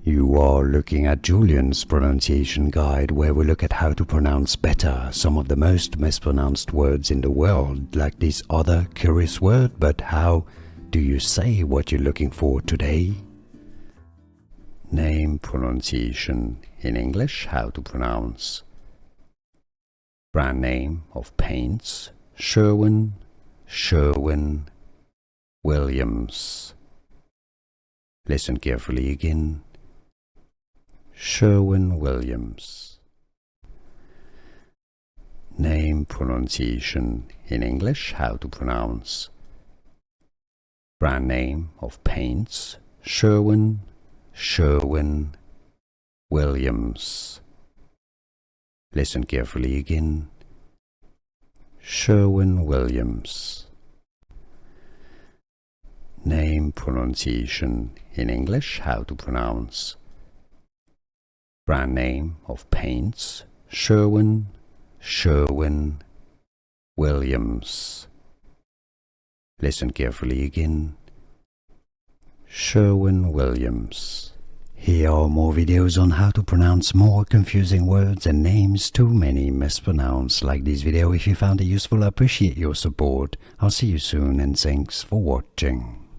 You are looking at Julian's pronunciation guide, where we look at how to pronounce better some of the most mispronounced words in the world, like this other curious word. But how do you say what you're looking for today? Name pronunciation in English, how to pronounce. Brand name of paints, Sherwin-Williams. Listen carefully again. Sherwin-Williams. Name pronunciation in English, how to pronounce. Brand name of paints, Sherwin-Williams. Listen carefully again. Sherwin-Williams. Name pronunciation in English, how to pronounce. Brand name of paints, Sherwin-Williams. Listen carefully again. Sherwin-Williams. Here are more videos on how to pronounce more confusing words and names too many mispronounced. Like this video if you found it useful. I appreciate your support. I'll see you soon and thanks for watching.